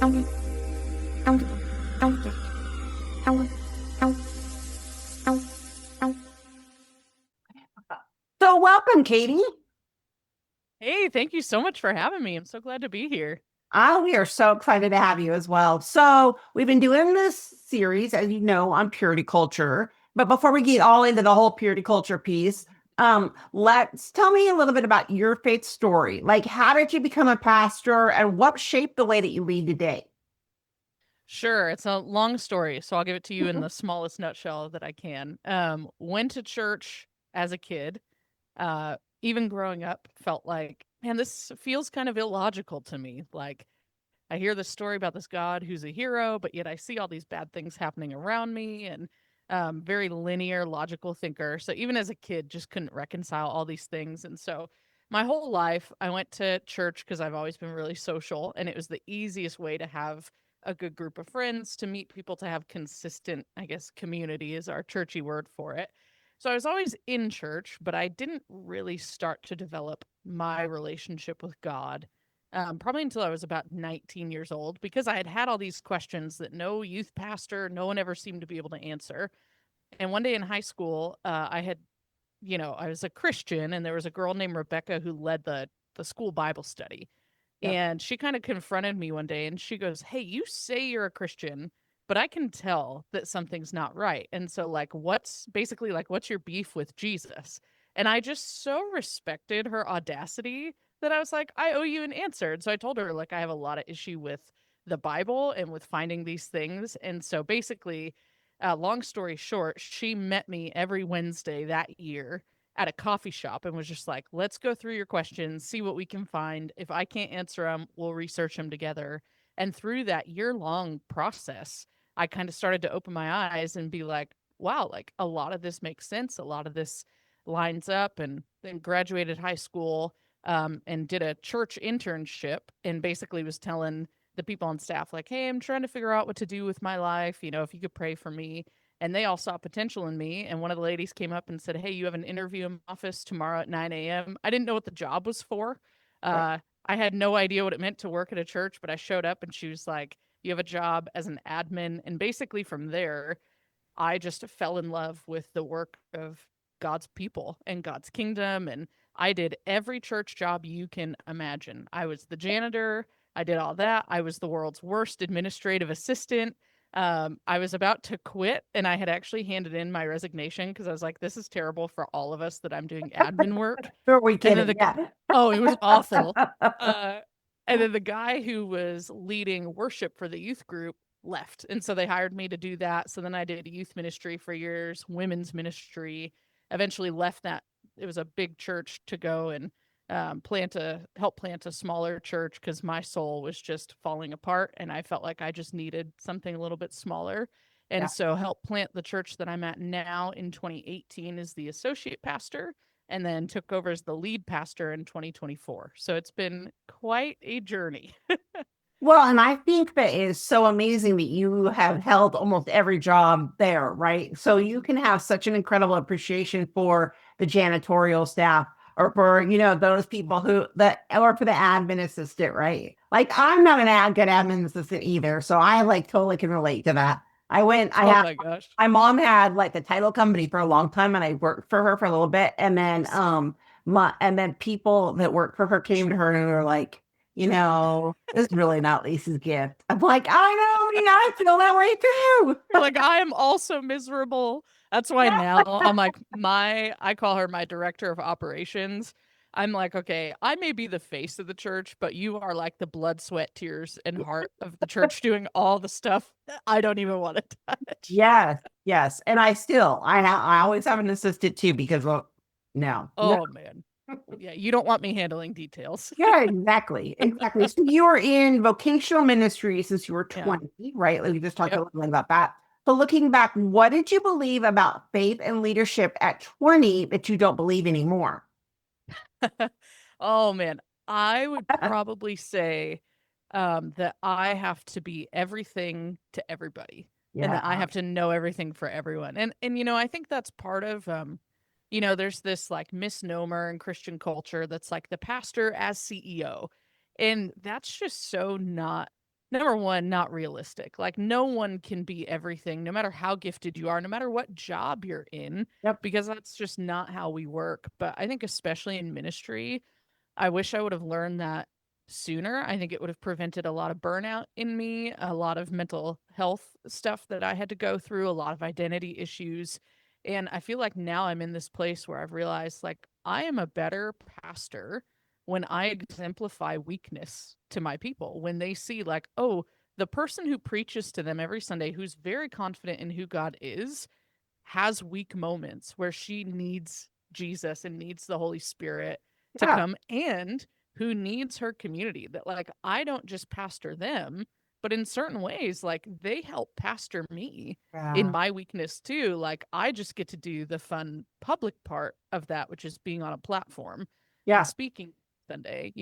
So welcome, Katie. Hey, thank you so much for having me. I'm so glad to be here. We are so excited to have you as well. So we've been doing this series, as you know, on purity culture. But before we get all into the whole purity culture piece, let's tell me a little bit about your faith story. Like, how did you become a pastor, and what shaped the way that you lead today? Sure, it's a long story, so I'll give it to you in the smallest nutshell that I can. Went to church as a kid. Even growing up, felt like, man, this feels kind of illogical to me. Like, I hear this story about this God who's a hero, but yet I see all these bad things happening around me, and very linear, logical thinker. So even as a kid, just couldn't reconcile all these things. And so my whole life, I went to church because I've always been really social, and it was the easiest way to have a good group of friends, to meet people, to have consistent, I guess, community is our churchy word for it. So I was always in church, but I didn't really start to develop my relationship with God probably until I was about 19 years old, because I had had all these questions that no youth pastor, no one ever seemed to be able to answer. And one day in high school, I was a Christian, and there was a girl named Rebecca who led the school Bible study. Yep. And she kind of confronted me one day, and she goes, "Hey, you say you're a Christian, but I can tell that something's not right. And so, like, what's your beef with Jesus?" And I just so respected her audacity that I was like, "I owe you an answer." And so I told her, like, I have a lot of issue with the Bible and with finding these things. And so basically, long story short, she met me every Wednesday that year at a coffee shop and was just like, "Let's go through your questions, see what we can find. If I can't answer them, we'll research them together." And through that year long process, I kind of started to open my eyes and be like, wow, like a lot of this makes sense. A lot of this lines up. And then graduated high school, and did a church internship, and basically was telling the people on staff, like, "Hey, I'm trying to figure out what to do with my life. If you could pray for me." And they all saw potential in me. And one of the ladies came up and said, "Hey, you have an interview in my office tomorrow at 9 a.m." I didn't know what the job was for. Right. I had no idea what it meant to work at a church, but I showed up and she was like, "You have a job as an admin." And basically from there, I just fell in love with the work of God's people and God's kingdom. And I did every church job you can imagine. I was the janitor. I did all that. I was the world's worst administrative assistant. I was about to quit, and I had actually handed in my resignation because I was like, "This is terrible for all of us that I'm doing admin work." Who are we And then kidding? Yeah. oh, it was awful. Uh, and then the guy who was leading worship for the youth group left. And so they hired me to do that. So then I did youth ministry for years, women's ministry, eventually left that. It was a big church to go and help plant a smaller church because my soul was just falling apart. And I felt like I just needed something a little bit smaller. And Yeah. so helped plant the church that I'm at now in 2018 as the associate pastor, and then took over as the lead pastor in 2024. So it's been quite a journey. Well, and I think that is so amazing that you have held almost every job there, right? So you can have such an incredible appreciation for the janitorial staff, or for, those people or for the admin assistant, right? Like, I'm not good admin assistant either. So I like totally can relate to that. I Oh have, my gosh. my mom had like the title company for a long time, and I worked for her for a little bit. And then, and then people that worked for her came to her and were like, this is really not Lisa's gift. I'm like, I know, I feel that way too. You're like, "I am also miserable." That's why now I'm like, I call her my director of operations. I'm like, "Okay, I may be the face of the church, but you are like the blood, sweat, tears, and heart of the church, doing all the stuff that I don't even want to touch." Yes, yes. And I always have an assistant too, because, well, no. Oh man. Yeah, you don't want me handling details. Yeah, exactly. Exactly. So you were in vocational ministry since you were Yeah. 20, right? Like, we just talked a Yep. little bit about that. So looking back, what did you believe about faith and leadership at 20 that you don't believe anymore? Oh man, I would probably say that I have to be everything to everybody, and Yeah. that I have to know everything for everyone. And I think that's part of there's this like misnomer in Christian culture that's like the pastor as CEO. And that's just so not number one, not realistic. Like, no one can be everything, no matter how gifted you are, no matter what job you're in, Yep. because that's just not how we work. But I think, especially in ministry, I wish I would have learned that sooner. I think it would have prevented a lot of burnout in me, a lot of mental health stuff that I had to go through, a lot of identity issues. And I feel like now I'm in this place where I've realized, like, I am a better pastor when I exemplify weakness to my people. When they see, like, oh, the person who preaches to them every Sunday, who's very confident in who God is, has weak moments where she needs Jesus and needs the Holy Spirit to Yeah. come, and who needs her community. That, like, I don't just pastor them, but in certain ways, like, they help pastor me in Yeah. my weakness too. Like, I just get to do the fun public part of that, which is being on a platform and Yeah. speaking Sunday.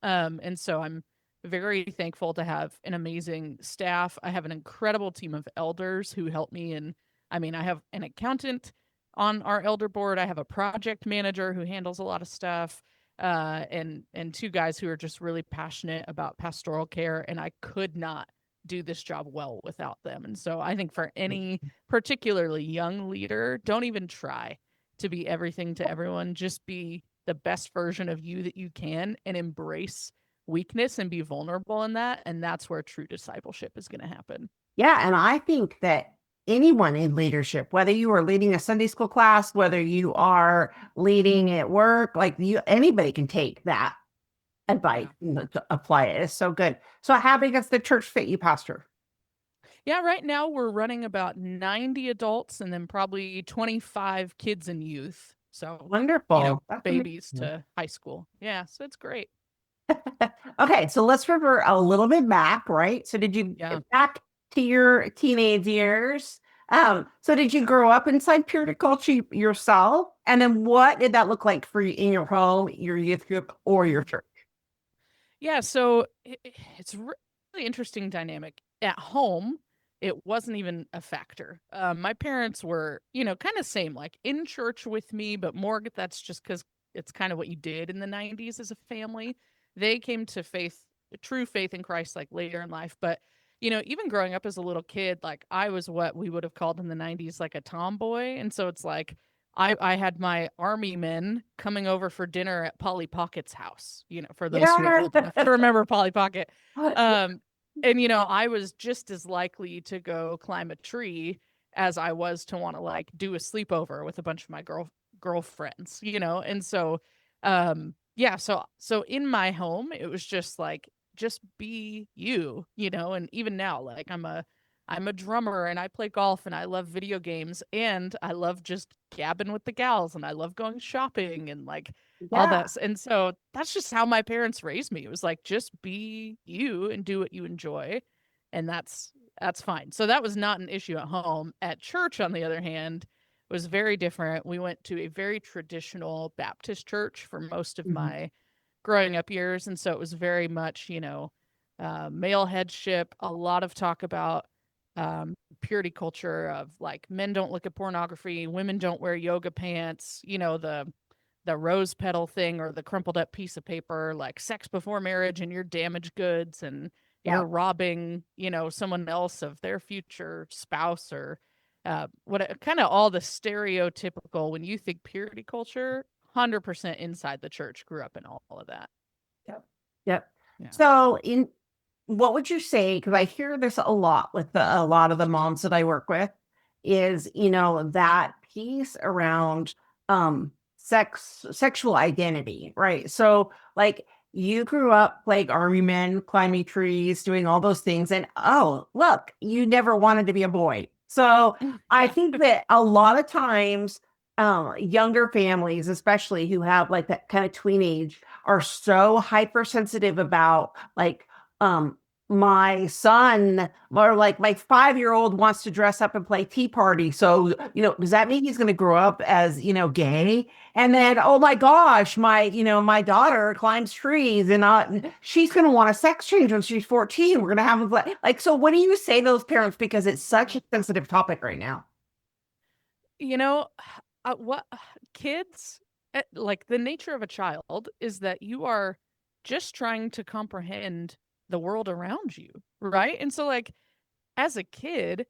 And so I'm very thankful to have an amazing staff. I have an incredible team of elders who help me, and I mean, I have an accountant on our elder board. I have a project manager who handles a lot of stuff, and two guys who are just really passionate about pastoral care. And I could not do this job well without them. And so I think for any particularly young leader, don't even try to be everything to everyone. Just be the best version of you that you can, and embrace weakness and be vulnerable in that. And that's where true discipleship is going to happen. Yeah, and I think that anyone in leadership, whether you are leading a Sunday school class, whether you are leading at work, like anybody can take that advice Yeah. and to apply it. It's so good. So how big is the church fit you, Pastor? Yeah, right now we're running about 90 adults and then probably 25 kids and youth. So, Wonderful. That's babies amazing. to high school. Yeah, so it's great. Okay, so let's revert a little bit back, right? So did you Yeah. back to your teenage years? So did you grow up inside Puritan culture yourself? And then what did that look like for you in your home, your youth group, or your church? Yeah, so it's really interesting dynamic. At home, it wasn't even a factor. My parents were, kind of same, like in church with me, but more that's just because it's kind of what you did in the 90s as a family. They came to true faith in Christ, like later in life. But, even growing up as a little kid, like I was what we would have called in the 90s like a tomboy. And so it's like, I had my army men coming over for dinner at Polly Pocket's house, for those who are Yeah. old enough to remember Polly Pocket. Um, and I was just as likely to go climb a tree as I was to want to like do a sleepover with a bunch of my girlfriends. And so yeah, so in my home it was just like, just be you, and even now, like I'm a drummer and I play golf and I love video games and I love just gabbing with the gals and I love going shopping and like all Yeah. that. And so that's just how my parents raised me. It was like, just be you and do what you enjoy. And that's fine. So that was not an issue at home. At church, on the other hand, was very different. We went to a very traditional Baptist church for most of Mhm. my growing up years. And so it was very much, male headship, a lot of talk about purity culture of like men don't look at pornography, women don't wear yoga pants, the rose petal thing or the crumpled up piece of paper, like sex before marriage and you're damaged goods and Yeah. you're robbing, someone else of their future spouse or what kind of all the stereotypical when you think purity culture, 100% inside the church grew up in all of that. Yep. Yep. Yeah. So in what would you say? Because I hear this a lot with a lot of the moms that I work with, is that piece around sexual identity, right? So like you grew up like army men, climbing trees, doing all those things, and oh look, you never wanted to be a boy. So I Yeah. think that a lot of times younger families, especially who have like that kind of tween age, are so hypersensitive about like my son or like my 5-year-old wants to dress up and play tea party. So, does that mean he's going to grow up as, gay? And then, oh my gosh, my daughter climbs trees and she's going to want a sex change when she's 14. We're going to have like, so what do you say to those parents? Because it's such a sensitive topic right now. You know, what kids, like the nature of a child is that you are just trying to comprehend the world around you, right? And so like as a kid,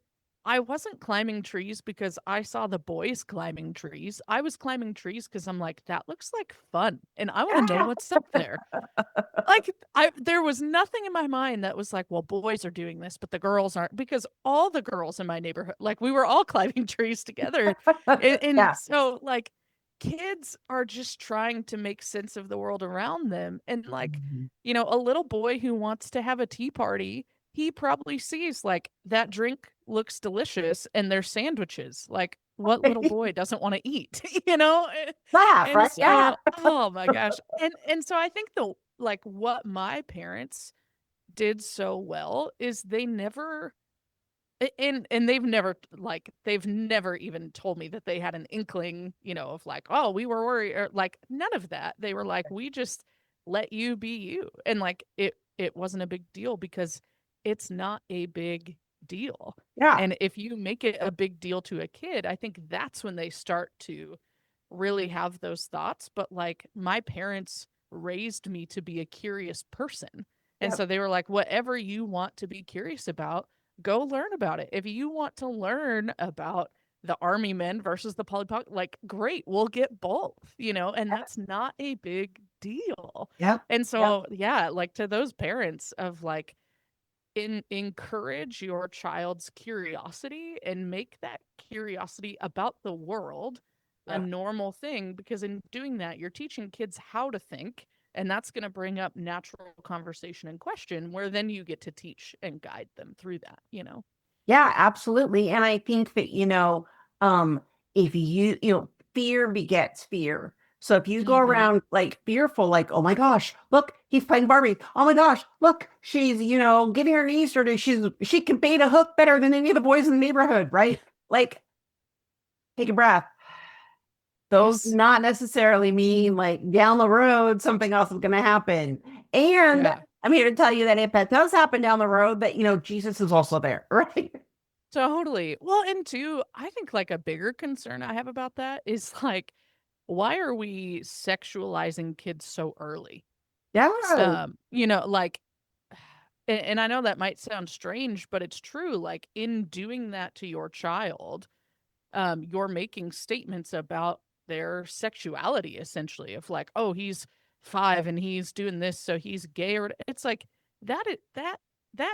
I wasn't climbing trees because I saw the boys climbing trees. I was climbing trees because I'm like, that looks like fun. And I want to know Yeah. what's up there. Like there was nothing in my mind that was like, well, boys are doing this, but the girls aren't, because all the girls in my neighborhood, like we were all climbing trees together. And Yeah. so like kids are just trying to make sense of the world around them. And like, Mhm. a little boy who wants to have a tea party, he probably sees like that drink looks delicious and there's sandwiches. Like what little boy doesn't want to eat, you know? Laugh, And right? Yeah. so, oh my gosh. And so I think the like what my parents did so well is they never and they've never even told me that they had an inkling, of like, oh, we were worried, or like none of that. They were like, we just let you be you. And like it wasn't a big deal because it's not a big deal. Yeah. And if you make it a big deal to a kid, I think that's when they start to really have those thoughts. But like my parents raised me to be a curious person. And Yep. so they were like, whatever you want to be curious about, go learn about it. If you want to learn about the army men versus the polypoc, like great, we'll get both, and that's not a big deal. Yep. And Yep. so, yeah, like to those parents of like, encourage your child's curiosity and make that curiosity about the world a Yeah. normal thing, because in doing that you're teaching kids how to think, and that's going to bring up natural conversation and question, where then you get to teach and guide them through that. Yeah, absolutely. And I think that, um, if fear begets fear. So if you go Mhm. around like fearful, like, oh my gosh, look, he's playing Barbie. Oh my gosh, look, she's, getting her knees dirty. She can bait a hook better than any of the boys in the neighborhood, right? Like, take a breath. Those do Yes. not necessarily mean like down the road something else is going to happen. And Yeah. I'm here to tell you that if that does happen down the road, that Jesus is also there, right? Totally. Well, and two, I think like a bigger concern I have about that is like, why are we sexualizing kids so early? Yeah. Like, and I know that might sound strange, but it's true. Like in doing that to your child, you're making statements about their sexuality, essentially, of like, oh, he's 5 and he's doing this, so he's gay, or it's like that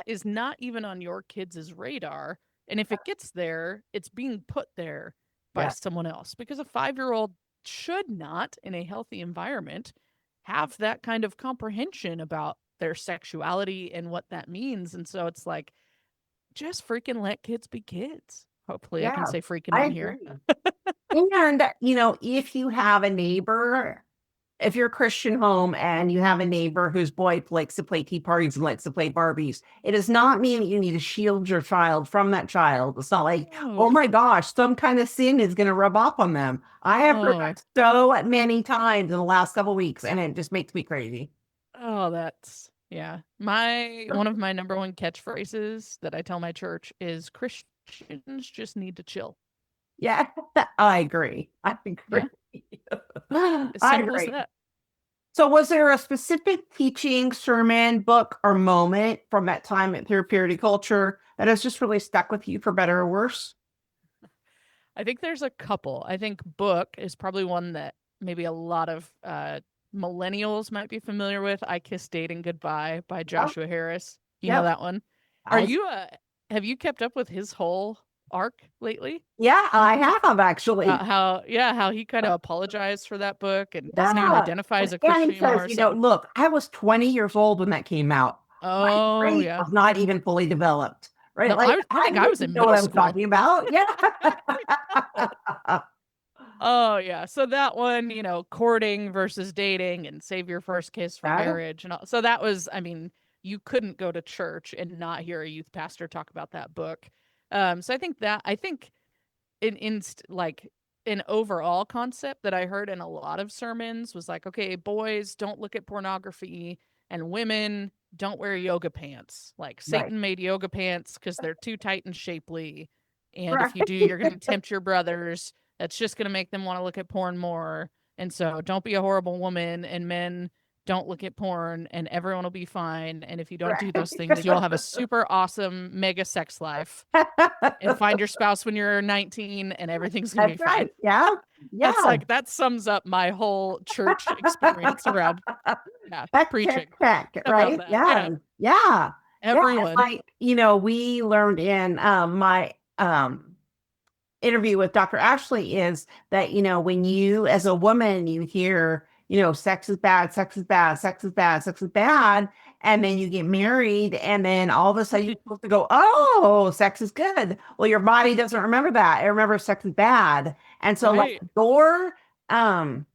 is not even on your kids' radar. And if it gets there, it's being put there by Yeah. someone else, because a 5-year-old should not, in a healthy environment, have that kind of comprehension about their sexuality and what that means. And so it's like, just freaking let kids be kids. Hopefully I can Yeah. say freaking I on here. agree. And, if you have a neighbor, if you're a Christian home and you have a neighbor whose boy likes to play tea parties and likes to play Barbies, it does not mean that you need to shield your child from that child. It's not like, oh No. my gosh, some kind of sin is going to rub off on them. I have heard Oh. that so many times in the last couple of weeks, and it just makes me crazy. Oh, that's yeah. My one of my number one catchphrases that I tell my church is Christians just need to chill. Yeah, I agree. I agree. Yeah. As I simple as agree. that. So, was there a specific teaching, sermon, book, or moment from that time through purity culture that has just really stuck with you for better or worse? I think there's a couple. I think book is probably one that maybe a lot of millennials might be familiar with. I Kiss Dating Goodbye by Oh, Joshua Harris. You know yep. that one? Are I, you have you kept up with his whole arc lately? yeah, I have actually. How he kind of apologized for that book and doesn't even Yeah. identify as a And Christian he says, anymore. So, look, I was 20 years old when that came out. My oh brain yeah. was not even fully developed. Right. No, Like, I I think I was didn't in know what middle I was school. talking about. Yeah. Oh yeah. So that one, courting versus dating and save your first kiss for Right. marriage and all. So that was, I mean, you couldn't go to church and not hear a youth pastor talk about that book. So I think like an overall concept that I heard in a lot of sermons was like, okay, boys, don't look at pornography, and women, don't wear yoga pants. Like Right. Satan made yoga pants because they're too tight and shapely. And Right. if you do, you're going to tempt your brothers. That's just going to make them want to look at porn more. And so don't be a horrible woman. And men, don't look at porn and everyone will be fine. And if you don't do those Right. things, you'll have a super awesome mega sex life and find your spouse when you're 19 and everything's going to be That's fine. right. Yeah. That's Yeah. like, that sums up my whole church experience around, preaching Check. about Right. that. Yeah. Yeah. Yeah. Yeah. It's Everyone. like, we learned in my interview with Dr. Ashley is that, when you, as a woman, you hear, sex is bad, sex is bad, sex is bad, sex is bad. And then you get married, and then all of a sudden you're supposed to go, oh, sex is good. Well, your body doesn't remember that. It remembers sex is bad. And so, like, Right. um,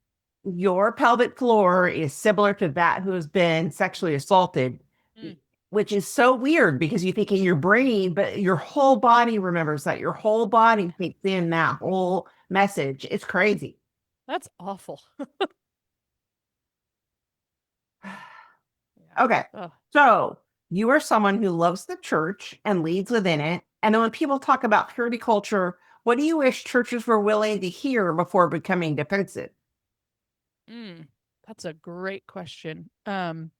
your pelvic floor is similar to that who has been sexually assaulted, Mm, which is so weird because you think in your brain, but your whole body remembers that. Your whole body takes in that whole message. It's crazy. that's awful. Yeah. Okay. Oh, So you are someone who loves the church and leads within it. And then when people talk about purity culture, what do you wish churches were willing to hear before becoming defensive? that's a great question. One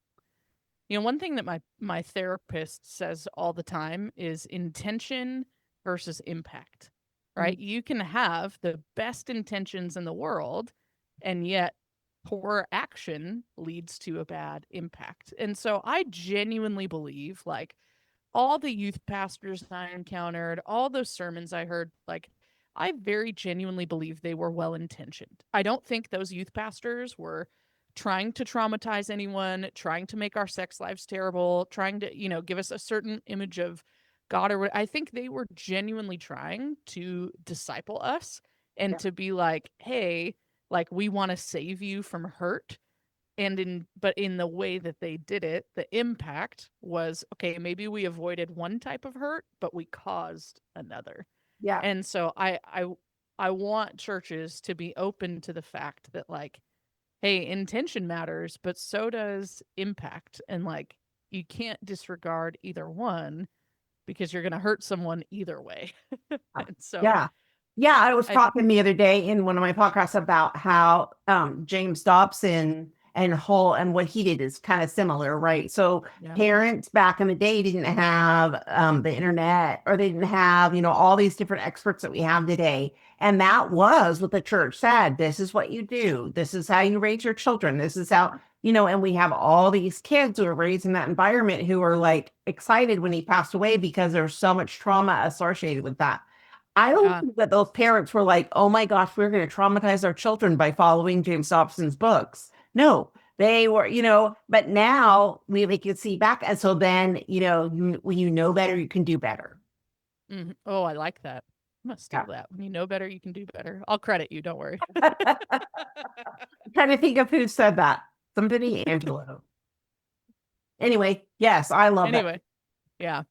thing that my therapist says all the time is intention versus impact. Right? You can have the best intentions in the world, and yet poor action leads to a bad impact. And so I genuinely believe, like, all the youth pastors I encountered, all those sermons I heard, like, I very genuinely believe they were well intentioned. I don't think those youth pastors were trying to traumatize anyone, trying to make our sex lives terrible, trying to, give us a certain image of God, or what. I think they were genuinely trying to disciple us and Yeah. to be like, hey, like, we want to save you from hurt. But in the way that they did it, the impact was, okay, maybe we avoided one type of hurt, but we caused another. Yeah. And so I want churches to be open to the fact that, like, hey, intention matters, but so does impact. And, like, you can't disregard either one because you're going to hurt someone either way. And so Yeah. Yeah. I was I talking the other day in one of my podcasts about how James Dobson and Hull and what he did is kind of similar, right? So yeah. parents back in the day didn't have the internet, or they didn't have, all these different experts that we have today. And that was what the church said. This is what you do. This is how you raise your children. This is how, and we have all these kids who are raised in that environment who are like excited when he passed away because there's so much trauma associated with that. I don't Yeah. think that those parents were like, oh my gosh, we're going to traumatize our children by following James Dobson's books. No, they were, but now we can see back. And so then, when you know better, you can do better. Oh, I like that. I'm gonna steal Yeah. that. When you know better, you can do better. I'll credit you. Don't worry. I'm trying to think of who said that. Somebody, Angelo. Anyway, yes, I love that. Anyway, yeah.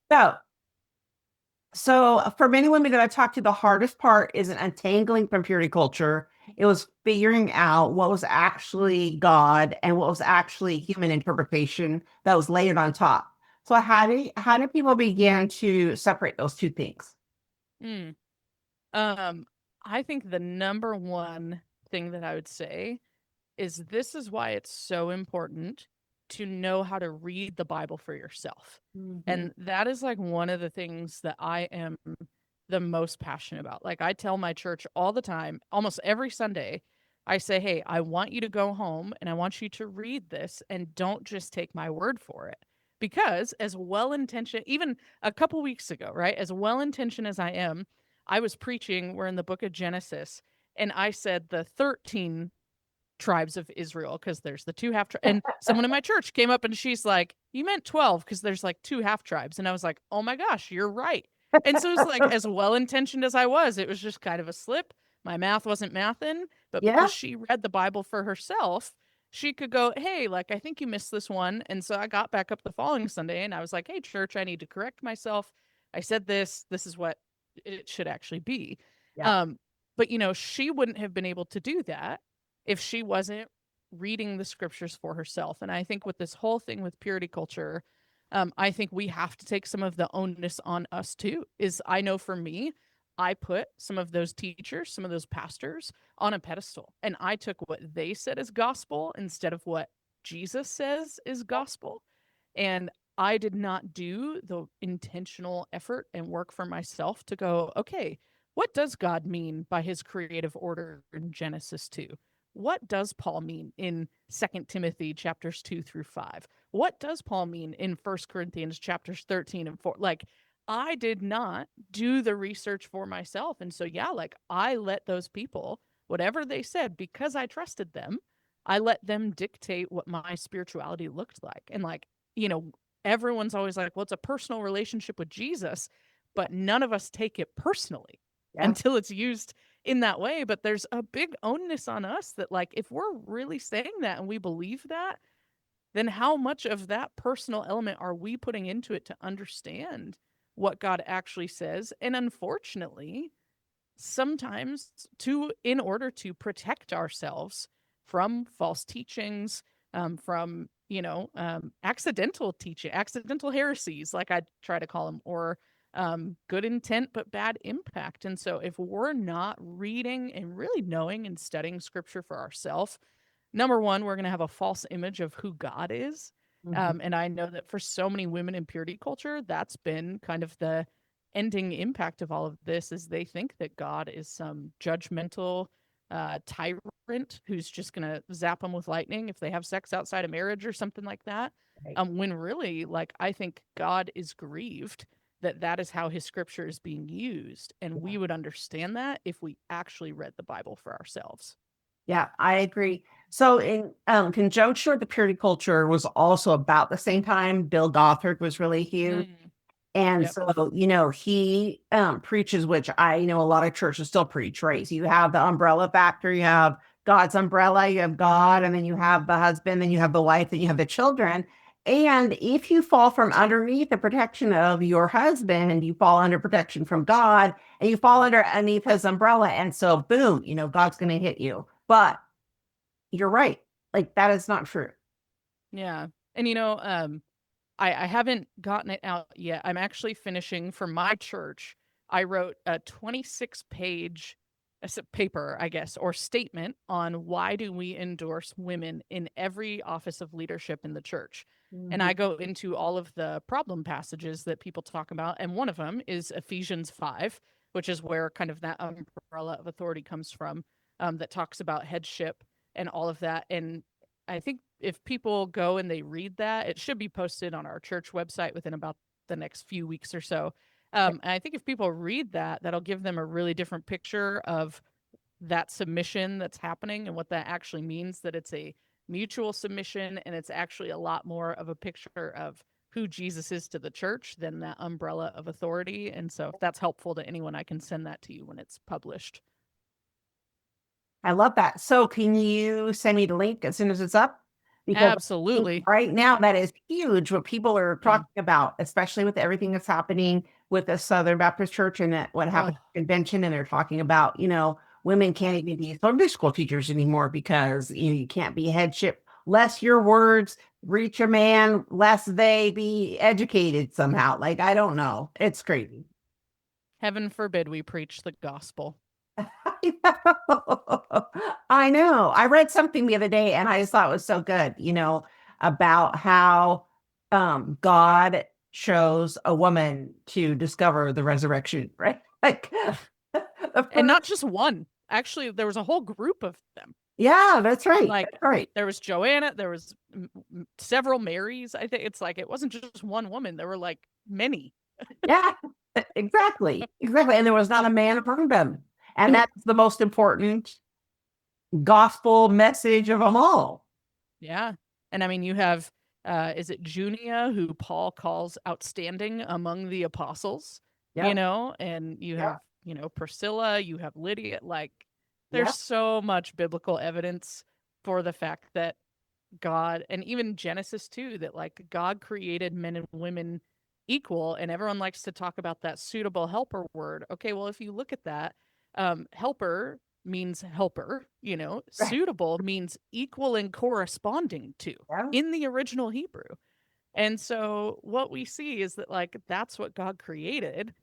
So for many women that I talked to, the hardest part isn't untangling from purity culture. It was figuring out what was actually God and what was actually human interpretation that was layered on top. So how do people begin to separate those two things? Mm. I think the number one thing that I would say is this is why it's so important to know how to read the Bible for yourself. Mhm. And that is, like, one of the things that I am the most passionate about. Like, I tell my church all the time, almost every Sunday, I say, hey, I want you to go home and I want you to read this and don't just take my word for it. Because as well intentioned, even a couple weeks ago, right? As well intentioned as I am, I was preaching, we're in the book of Genesis, and I said the 13 tribes of Israel because there's the two half tribes. And someone in my church came up and she's like, you meant 12 because there's like two half tribes. And I was like, oh my gosh, you're right. And so it's like, as well intentioned as I was, it was just kind of a slip. My math wasn't mathing, but Yeah. because she read the Bible for herself, she could go, hey, like, I think you missed this one. And so I got back up the following Sunday and I was like, hey, church, I need to correct myself. I said this is what it should actually be. Yeah. Um, but she wouldn't have been able to do that if she wasn't reading the scriptures for herself. And I think with this whole thing with purity culture, I think we have to take some of the onus on us too. Is, I know for me, I put some of those teachers, some of those pastors on a pedestal, and I took what they said as gospel instead of what Jesus says is gospel. And I did not do the intentional effort and work for myself to go, okay, what does God mean by his creative order in Genesis 2? What does Paul mean in 2 Timothy chapters 2 through 5? What does Paul mean in 1 Corinthians chapters 13 and 4? Like, I did not do the research for myself. And so, yeah, like I let those people, whatever they said, because I trusted them, I let them dictate what my spirituality looked like. And like, you know, everyone's always like, well, it's a personal relationship with Jesus, but none of us take it personally Yeah. until it's used in that way. But there's a big onus on us that, like, if we're really saying that and we believe that, then how much of that personal element are we putting into it to understand what God actually says? And unfortunately, sometimes in order to protect ourselves from false teachings, from accidental teaching, accidental heresies, like I try to call them, or good intent but bad impact. And so if we're not reading and really knowing and studying scripture for ourselves, number one, we're going to have a false image of who God is. Mhm. And I know that for so many women in purity culture, that's been kind of the ending impact of all of this, is they think that God is some judgmental tyrant who's just going to zap them with lightning if they have sex outside of marriage or something like that. Right. When really, like, I think God is grieved that that is how his scripture is being used. And Yeah. we would understand that if we actually read the Bible for ourselves. Yeah, I agree. So in conjunction with the purity culture was also about the same time. Bill Gothard was really huge. Mm, And yep. so, he preaches, which I know a lot of churches still preach, right? So you have the umbrella factor, you have God's umbrella, you have God, and then you have the husband, then you have the wife, then you have the children. And if you fall from underneath the protection of your husband, you fall under protection from God, and you fall underneath his umbrella. And so, boom, God's going to hit you. But you're right. Like, that is not true. Yeah. And I haven't gotten it out yet. I'm actually finishing for my church. I wrote a 26-page paper, I guess, or statement on why do we endorse women in every office of leadership in the church. And Mhm. I go into all of the problem passages that people talk about. And one of them is Ephesians 5, which is where kind of that umbrella of authority comes from, that talks about headship and all of that. And I think if people go and they read that, it should be posted on our church website within about the next few weeks or so. And I think if people read that, that'll give them a really different picture of that submission that's happening and what that actually means, that it's a mutual submission and it's actually a lot more of a picture of who Jesus is to the church than that umbrella of authority. And so if that's helpful to anyone, I can send that to you when it's published. I love that. So can you send me the link as soon as it's up? Because I think Absolutely. right now that is huge what people are Yeah. talking about, especially with everything that's happening with the Southern Baptist Church and what happened Oh, at the convention. And they're talking about, women can't even be Sunday school teachers anymore because you can't be headship, less your words reach a man, less they be educated somehow. Like, I don't know. It's crazy. heaven forbid we preach the gospel. I know. I know. I read something the other day and I just thought it was so good, about how God chose a woman to discover the resurrection, right? Like the And first, not just one. Actually, there was a whole group of them. yeah, that's right. Like, That's right. there was Joanna, there was several Marys. I think it's like it wasn't just one woman. There were like many. Yeah, exactly. Exactly. And there was not a man among them. And that's the most important gospel message of them all. Yeah. And I mean, you have, is it Junia, who Paul calls outstanding among the apostles, Yep. and you Yep. have, Priscilla, you have Lydia. Like, there's Yep. so much biblical evidence for the fact that God, and even Genesis too, that like God created men and women equal, and everyone likes to talk about that suitable helper word. Okay, well, if you look at that, helper means helper, Right. suitable means equal and corresponding to Yeah. in the original Hebrew. And so what we see is that like that's what God created.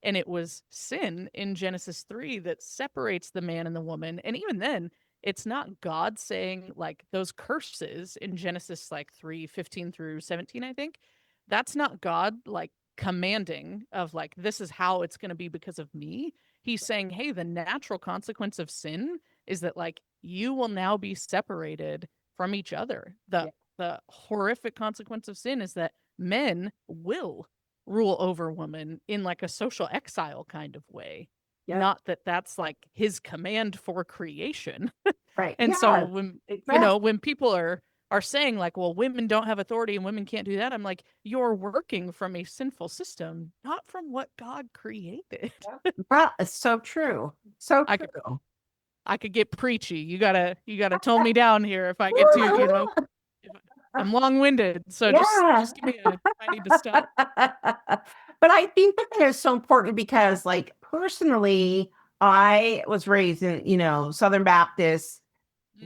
And it was sin in Genesis 3 that separates the man and the woman. And even then, it's not God saying like those curses in Genesis like 3:15 through 17, I think. That's not God like commanding of like this is how it's going to be because of me. He's saying, "Hey, the natural consequence of sin is that like you will now be separated from each other. Yeah. The horrific consequence of sin is that men will rule over women in like a social exile kind of way. Yep. Not that that's like his command for creation." Right. And so Yeah. when Exactly. when people are saying like, well, women don't have authority and women can't do that, I'm like, you're working from a sinful system, not from what God created. Well, it's so true. So I could true. I could get preachy. You gotta tone me down here if I get too, if I'm long-winded. So Yeah. just give me a I need to stop. But I think that that is so important because, like, personally, I was raised in, Southern Baptist,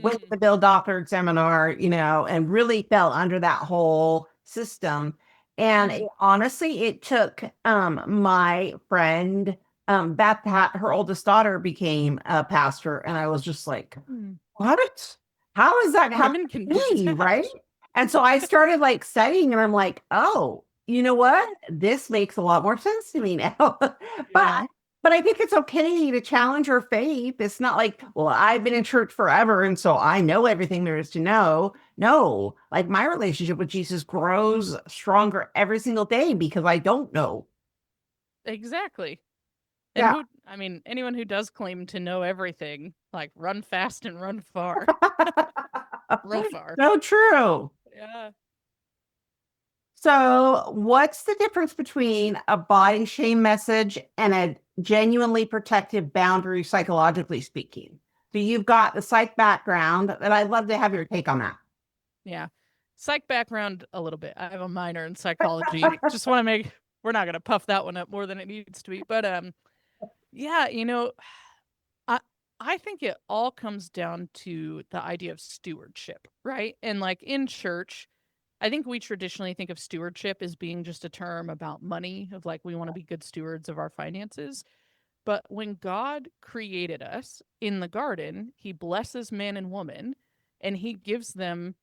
went to Mm, the Bill Doctor seminar, and really fell under that whole system. And mm, honestly, it took my friend Beth, her oldest daughter became a pastor, and I was just like, mm. what? How is that? How Women can can do be, right? that. And so I started like studying, and I'm like, oh, you know what? This makes a lot more sense to me now. Yeah. But I think it's okay to challenge your faith. It's not like, well, I've been in church forever, and so I know everything there is to know. No, like my relationship with Jesus grows stronger every single day because I don't know. Exactly. And Yeah. who, I mean, anyone who does claim to know everything, like run fast and run far, real far. So true. Yeah. So, what's the difference between a body shame message and a genuinely protective boundary, psychologically speaking? So, you've got the psych background, and I'd love to have your take on that. Yeah. Psych background a little bit. I have a minor in psychology. Just want to make, we're not going to puff that one up more than it needs to be. But yeah, I I think it all comes down to the idea of stewardship, right? And like in church, I think we traditionally think of stewardship as being just a term about money, of like we want to be good stewards of our finances. But when God created us in the garden, he blesses man and woman and he gives them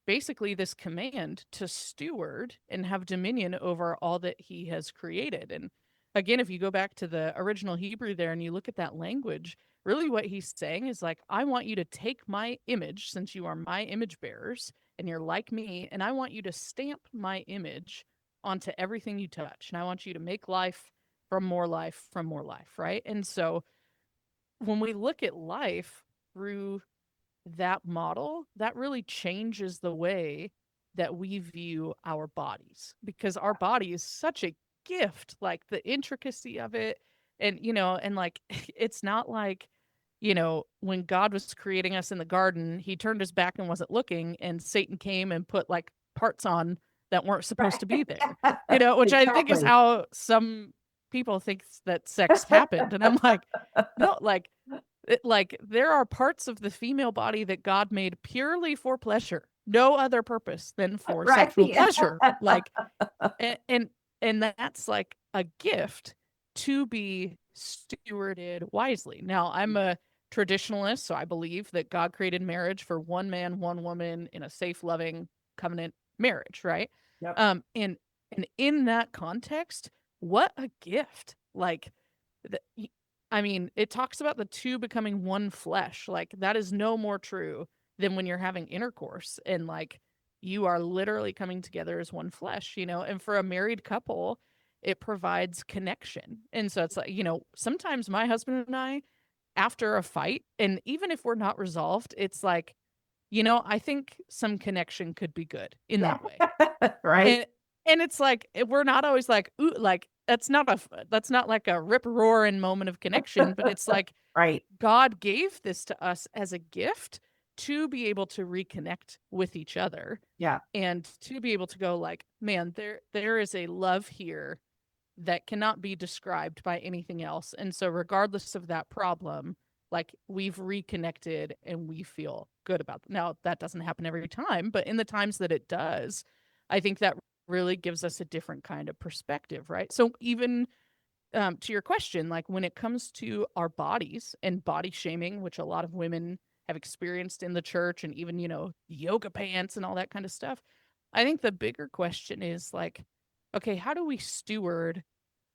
basically this command to steward and have dominion over all that he has created. And again, if you go back to the original Hebrew there and you look at that language, really what he's saying is like, I want you to take my image, since you are my image bearers and you're like me, and I want you to stamp my image onto everything you touch. And I want you to make life from more life, right? And so when we look at life through that model, that really changes the way that we view our bodies, because our body is such a gift, like the intricacy of it. And, and like, it's not like, when God was creating us in the garden, he turned his back and wasn't looking, and Satan came and put like parts on that weren't supposed to be there, Right. which I think is Exactly. how some people think that sex happened. And I'm like, no, like there are parts of the female body that God made purely for pleasure, no other purpose than for Right. sexual pleasure. Like, and that's like a gift to be stewarded wisely. Now, I'm a traditionalist, so I believe that God created marriage for one man, one woman in a safe, loving covenant marriage, right? Yep. And in that context, what a gift! Like, the, I mean, it talks about the two becoming one flesh. Like, that is no more true than when you're having intercourse and like you are literally coming together as one flesh, and for a married couple, it provides connection. And so it's like, sometimes my husband and I, after a fight, and even if we're not resolved, it's like, I think some connection could be good in Yeah. that way. Right. And it's like we're not always like, ooh, like that's not like a rip roaring moment of connection, but it's like Right. God gave this to us as a gift to be able to reconnect with each other Yeah. and to be able to go like, man, there is a love here that cannot be described by anything else. And so regardless of that problem, like we've reconnected and we feel good about it. Now, that doesn't happen every time, but in the times that it does, I think that really gives us a different kind of perspective, right? So even to your question, like when it comes to our bodies and body shaming, which a lot of women have experienced in the church, and even, yoga pants and all that kind of stuff. I think the bigger question is like, okay, how do we steward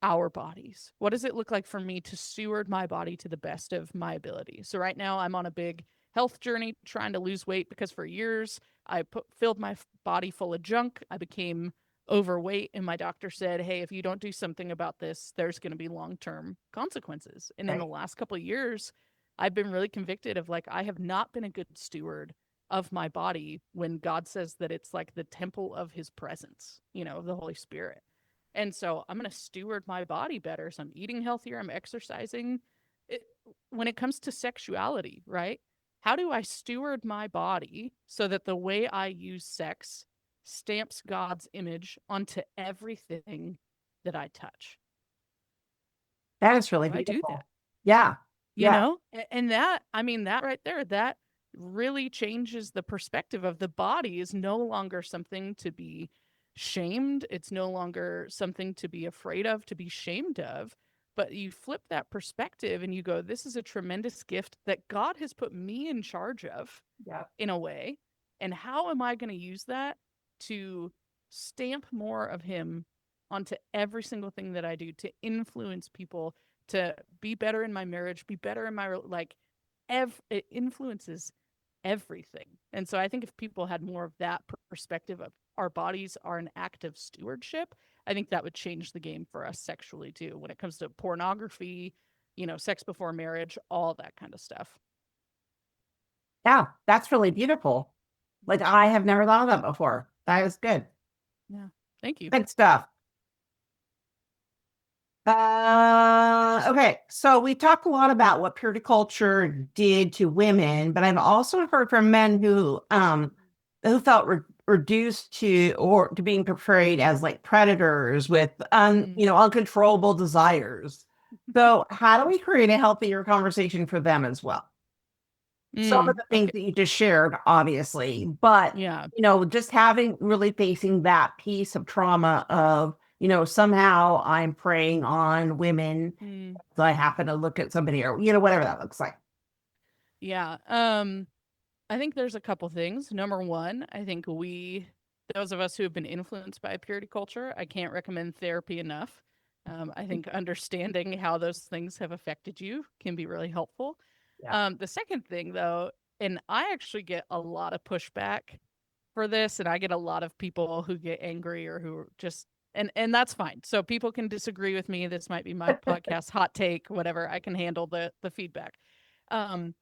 our bodies? What does it look like for me to steward my body to the best of my ability? So right now I'm on a big health journey trying to lose weight because for years I filled my body full of junk. I became overweight, and my doctor said, hey, if you don't do something about this, there's going to be long-term consequences. And in the Right. last couple of years, I've been really convicted of like, I have not been a good steward of my body when God says that it's like the temple of his presence, of the Holy Spirit. And so I'm going to steward my body better. So I'm eating healthier, I'm exercising. It, when it comes to sexuality, right? How do I steward my body so that the way I use sex stamps God's image onto everything that I touch? That is really How do I do beautiful. that? Yeah. You Yeah. know? And that, I mean, that right there, that really changes the perspective of the body is no longer something to be shamed. It's no longer something to be afraid of, to be shamed of. But you flip that perspective and you go, this is a tremendous gift that God has put me in charge of Yeah. in a way. And how am I going to use that to stamp more of him onto every single thing that I do, to influence people, to be better in my marriage, be better in my, like, it influences everything. And so I think if people had more of that perspective of our bodies are an act of stewardship, I think that would change the game for us sexually too, when it comes to pornography, sex before marriage, all that kind of stuff. Yeah. That's really beautiful. Like, I have never thought of that before. That is good. Yeah. Thank you. Good stuff. Okay. So we talked a lot about what purity culture did to women, but I've also heard from men who felt reduced to or to being portrayed as like predators with Mm. uncontrollable desires. So how do we create a healthier conversation for them as well? Some of the things Okay. that you just shared, obviously, but Yeah. just having really facing that piece of trauma of, somehow I'm preying on women. Mm. So I happen to look at somebody or, whatever that looks like. Yeah. I think there's a couple things. Number one, I think those of us who have been influenced by purity culture, I can't recommend therapy enough. I think understanding how those things have affected you can be really helpful. Yeah. The second thing, though, and I actually get a lot of pushback for this, and I get a lot of people who get angry or who just, and that's fine. So people can disagree with me. This might be my podcast hot take, whatever. I can handle the feedback. Um,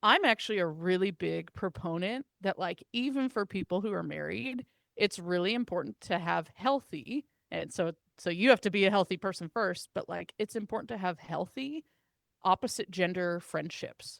I'm actually a really big proponent that, like, even for people who are married, it's really important to have healthy, and so you have to be a healthy person first, but like it's important to have healthy opposite gender friendships.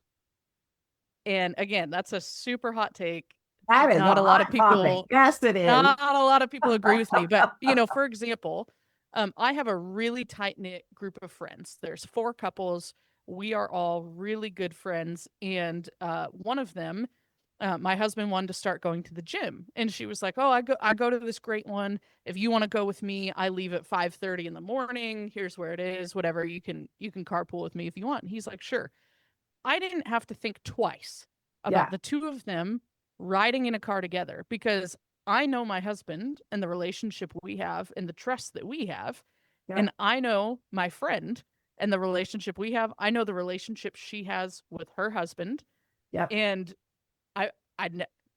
And again, that's a super hot take. That is a Not a lot of hot topic. people Yes, it is. not a lot of people agree with me, but for example, I have a really tight knit group of friends. There's four couples. We are all really good friends, and one of them, my husband wanted to start going to the gym, and she was like, "Oh, I go to this great one. If you want to go with me, I leave at 5:30 in the morning. Here's where it is. Whatever, you can carpool with me if you want." And he's like, "Sure." I didn't have to think twice Yeah. about the two of them riding in a car together because I know my husband and the relationship we have and the trust that we have. Yeah. And I know my friend and the relationship we have. I know the relationship she has with her husband. Yep. And I,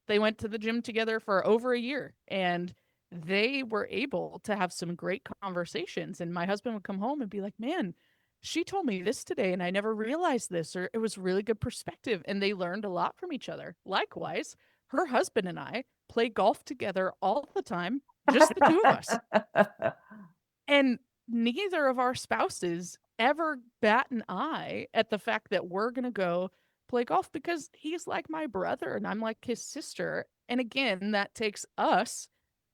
they went to the gym together for over a year and they were able to have some great conversations. And my husband would come home and be like, man, she told me this today and I never realized this, or it was really good perspective. And they learned a lot from each other. Likewise, her husband and I play golf together all the time, just the two of us. And neither of our spouses ever bat an eye at the fact that we're going to go play golf because he's like my brother and I'm like his sister. And again, that takes us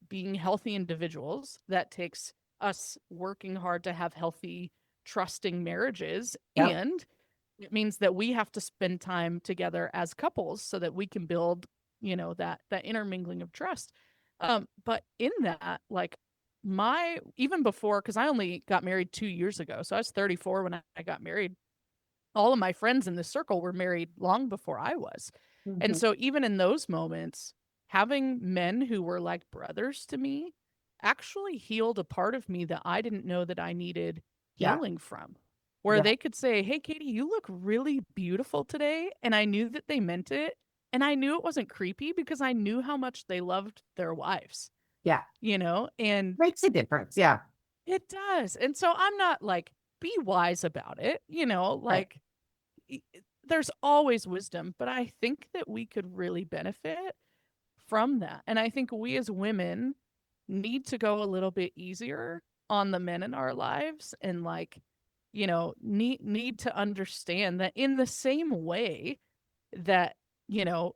being healthy individuals. That takes us working hard to have healthy, trusting marriages. Yep. And it means that we have to spend time together as couples so that we can build, that intermingling of trust. But in that, like even before, because I only got married 2 years ago, so I was 34 when I got married. all of my friends in this circle were married long before I was. And Mhm. so even in those moments, having men who were like brothers to me actually healed a part of me that I didn't know that I needed Yeah. healing from. Where Yeah. they could say, "Hey Katie, you look really beautiful today." And I knew that they meant it. And I knew it wasn't creepy because I knew how much they loved their wives, Yeah. and Makes a difference. Yeah. it does. And so I'm not like, be wise about it, Right. like there's always wisdom, but I think that we could really benefit from that. And I think we as women need to go a little bit easier on the men in our lives and like, need to understand that in the same way that,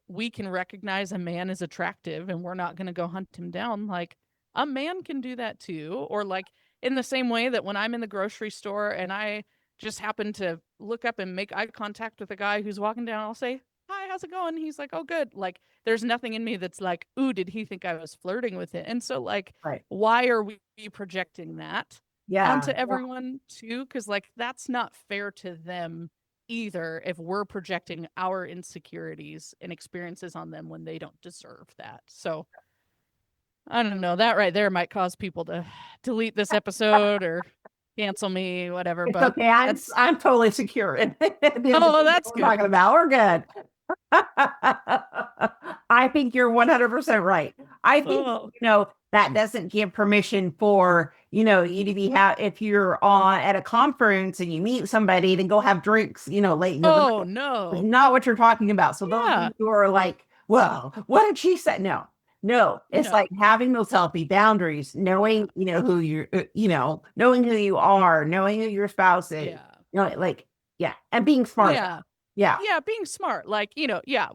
we can recognize a man is attractive and we're not going to go hunt him down, like a man can do that too. Or like in the same way that when I'm in the grocery store and I just happen to look up and make eye contact with a guy who's walking down, I'll say, "Hi, how's it going?" He's like, "Oh, good." Like there's nothing in me that's like, "Ooh, did he think I was flirting with it?" And so like, Right. why are we projecting that onto Yeah. Yeah. everyone too? Because like that's not fair to them either if we're projecting our insecurities and experiences on them when they don't deserve that. So I don't know. That right there might cause people to delete this episode or cancel me, whatever. It's But okay. I'm that's I'm totally secure in the oh, thing that that's we're good. talking about. We're good. I think you're 100% right. I think, Oh, that doesn't give permission for, you to be if you're at a conference and you meet somebody, then go have drinks, late into the oh night. It's no. not what you're talking about. So those of Yeah. you who are like, well, what did she say? No, no, it's No. like having those healthy boundaries, Yeah. knowing, who you're, knowing who you are, knowing who your spouse is, Yeah. like, yeah, and being smart. Yeah. Yeah. Yeah, being smart. Like, yeah,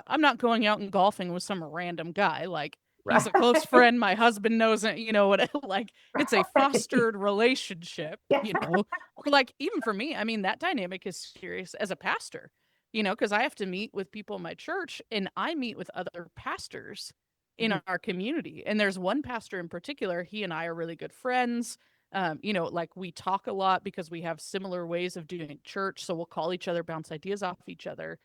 I'm not going out and golfing with some random guy. Like, he's Right. a close friend. My husband knows it, what, like, it's a Right. fostered relationship, Yeah. Or like, even for me, I mean, that dynamic is serious as a pastor, because I have to meet with people in my church and I meet with other pastors in Mhm. our community. And there's one pastor in particular, he and I are really good friends. Like we talk a lot because we have similar ways of doing church. So we'll call each other, bounce ideas off each other.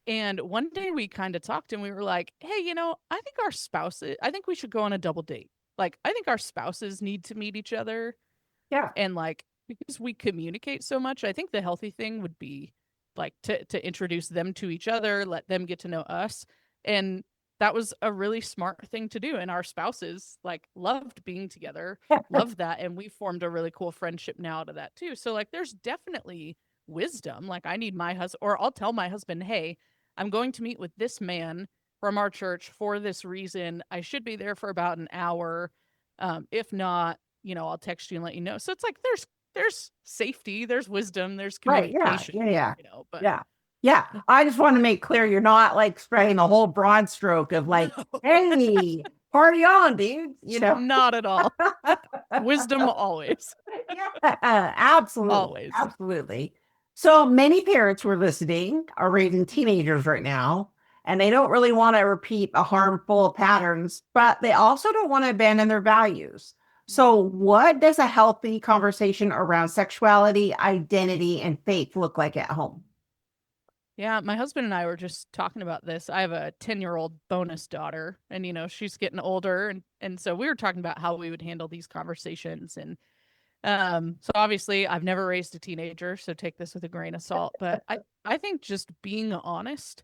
And one day we kind of talked and we were like, hey, I think we should go on a double date. Like, I think our spouses need to meet each other. Yeah. And like, because we communicate so much, I think the healthy thing would be like to introduce them to each other, let them get to know us. And that was a really smart thing to do. And our spouses like loved being together, loved that. And we formed a really cool friendship now out of that too. So like there's definitely wisdom. Like I need my husband, or I'll tell my husband, hey, I'm going to meet with this man from our church for this reason. I should be there for about an hour. If not, I'll text you and let you know. So it's like there's safety, there's wisdom, there's Right. Yeah. communication, Yeah. Yeah. but Yeah. Yeah. I just want to make clear you're not like spraying the whole broad stroke of no, like, hey, party on, dude. not at all. Wisdom always. Yeah, absolutely. Always. Absolutely. So many parents who are listening are raising teenagers right now, and they don't really want to repeat the harmful patterns, but they also don't want to abandon their values. So, what does a healthy conversation around sexuality, identity, and faith look like at home? Yeah, my husband and I were just talking about this. I have a 10-year-old bonus daughter and she's getting older and so we were talking about how we would handle these conversations and so obviously I've never raised a teenager, so take this with a grain of salt, but I think just being honest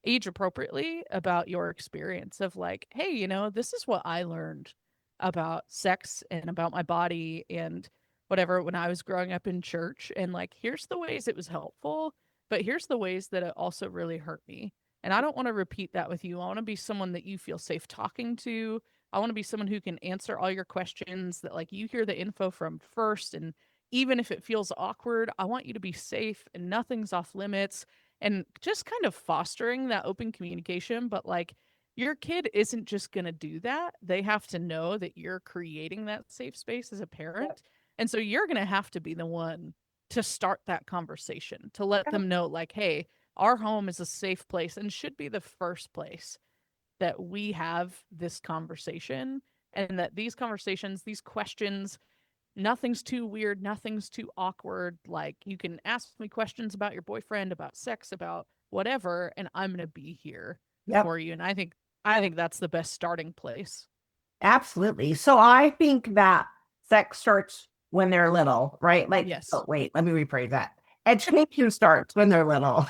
age appropriately about your experience of like, hey, this is what I learned about sex and about my body and whatever when I was growing up in church. And like, here's the ways it was helpful, but here's the ways that it also really hurt me. And I don't want to repeat that with you. I want to be someone that you feel safe talking to. I want to be someone who can answer all your questions that like you hear the info from first. And even if it feels awkward, I want you to be safe and nothing's off limits and just kind of fostering that open communication. But like your kid isn't just going to do that. They have to know that you're creating that safe space as a parent. And so you're going to have to be the one to start that conversation, to let them know, like, hey, our home is a safe place and should be the first place that we have this conversation and that these conversations, these questions, nothing's too weird, nothing's too awkward. Like, you can ask me questions about your boyfriend, about sex, about whatever, and I'm going to be here Yep. for you. And I think that's the best starting place. Absolutely. So I think that sex starts when they're little, right? Like, oh, Yes. wait, let me rephrase that. Education starts when they're little.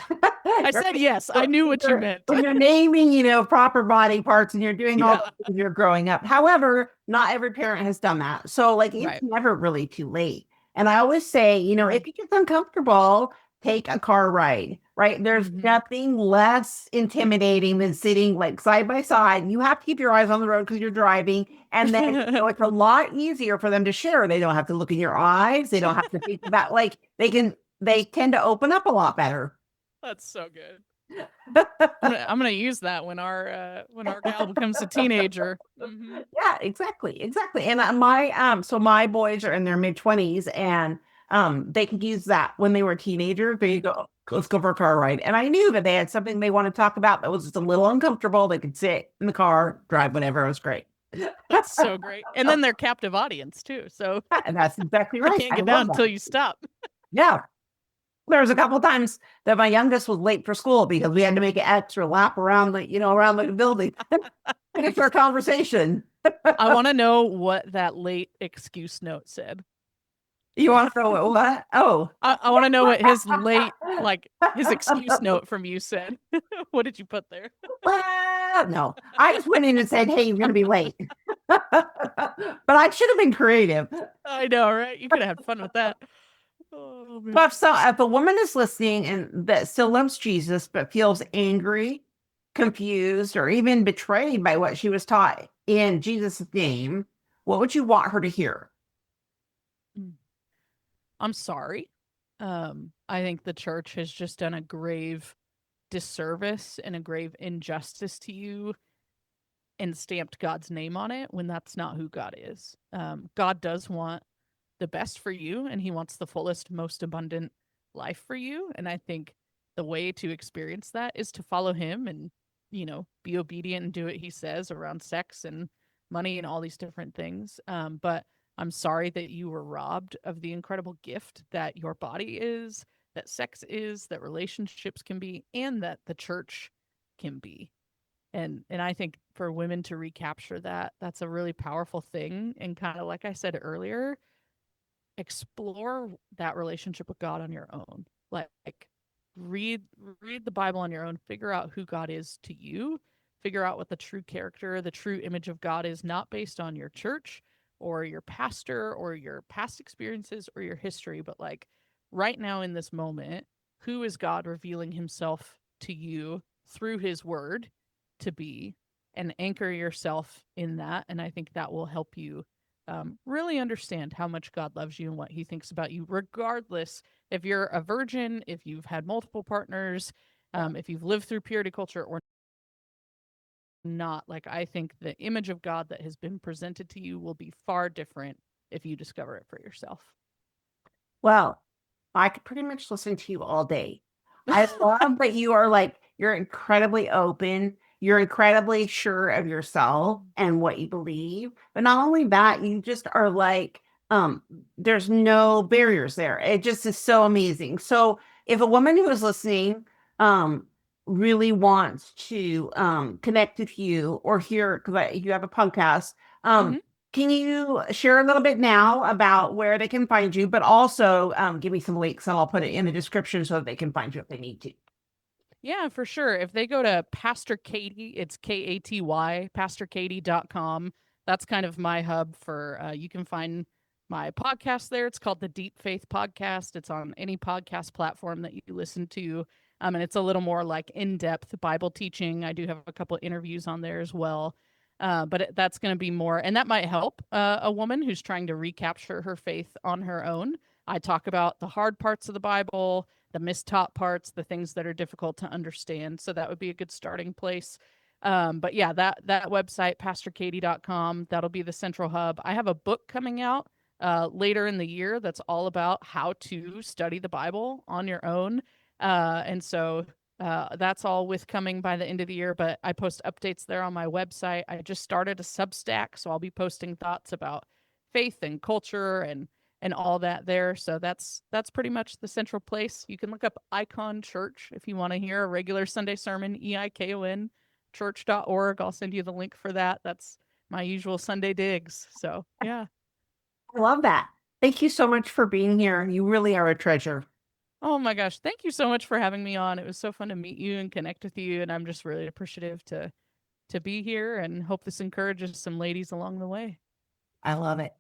I Right? said yes. I So knew what you meant. when you're naming, proper body parts and you're doing all Yeah. the things you're growing up. However, not every parent has done that. So, like, it's Right. never really too late. And I always say, if it gets uncomfortable, take a car ride, right? There's Hmm. nothing less intimidating than sitting like side by side. You have to keep your eyes on the road because you're driving. And then, it's a lot easier for them to share. They don't have to look in your eyes. They don't have to think about, like, they tend to open up a lot better. That's so good. I'm gonna use that when our gal becomes a teenager. Hmm. Yeah, exactly, exactly. And so my boys are in their mid-20s, and they could use that when they were teenagers. There you go. Let's go for a car ride. And I knew that they had something they want to talk about that was just a little uncomfortable. They could sit in the car, drive, whatever. It was great. That's so great. And then they're captive audience too. So And that's exactly they right. can't I get down love that. until you stop. Yeah. There was a couple times that my youngest was late for school because we had to make an extra lap around the building for a conversation. I want to know what that late excuse note said. You want to know what? Oh, I want to know what his late, like his excuse note from you said. What did you put there? well, no. I just went in and said, "Hey, you're going to be late." But I should have been creative. I know, right? You could have had fun with that. Oh man. But if a woman is listening and that still loves Jesus but feels angry, confused, or even betrayed by what she was taught in Jesus' name, what would you want her to hear? I'm sorry. I think the church has just done a grave disservice and a grave injustice to you and stamped God's name on it when that's not who God is. God does want the best for you, and He wants the fullest, most abundant life for you. And I think the way to experience that is to follow Him and, be obedient and do what He says around sex and money and all these different things. But I'm sorry that you were robbed of the incredible gift that your body is, that sex is, that relationships can be, and that the church can be. And I think for women to recapture that, that's a really powerful thing. And kind of like I said earlier, explore that relationship with God on your own. Like read read the Bible on your own, figure out who God is to you, figure out what the true character, the true image of God is, not based on your church or your pastor or your past experiences or your history, but like right now in this moment, who is God revealing himself to you through his word to be, and anchor yourself in that. And I think that will help you really understand how much God loves you and what he thinks about you, regardless if you're a virgin, if you've had multiple partners, if you've lived through purity culture or not. Like, I think the image of God that has been presented to you will be far different if you discover it for yourself. Well, I could pretty much listen to you all day. I love that you're incredibly open. You're incredibly sure of yourself and what you believe. But not only that, you just are like, there's no barriers there. It just is so amazing. So if a woman who is listening, really wants to connect with you or hear, because you have a podcast, Mhm. can you share a little bit now about where they can find you, but also give me some links and I'll put it in the description so that they can find you if they need to. Yeah, for sure. If they go to Pastor Katy, it's Katy, pastorkaty.com. That's kind of my hub for, you can find my podcast there. It's called the Deep Faith Podcast. It's on any podcast platform that you listen to. And it's a little more like in depth Bible teaching. I do have a couple interviews on there as well. That's going to be more, and that might help a woman who's trying to recapture her faith on her own. I talk about the hard parts of the Bible, the mistaught parts, the things that are difficult to understand. So that would be a good starting place. But yeah, that website, pastorkaty.com, that'll be the central hub. I have a book coming out later in the year that's all about how to study the Bible on your own. That's all with coming by the end of the year, but I post updates there on my website. I just started a Substack, so I'll be posting thoughts about faith and culture and and all that there. So that's pretty much the central place. You can look up Icon Church if you want to hear a regular Sunday sermon, EIKON church.org. I'll send you the link for that. That's my usual Sunday digs. So yeah. I love that. Thank you so much for being here. You really are a treasure. Oh my gosh. Thank you so much for having me on. It was so fun to meet you and connect with you. And I'm just really appreciative to be here and hope this encourages some ladies along the way. I love it.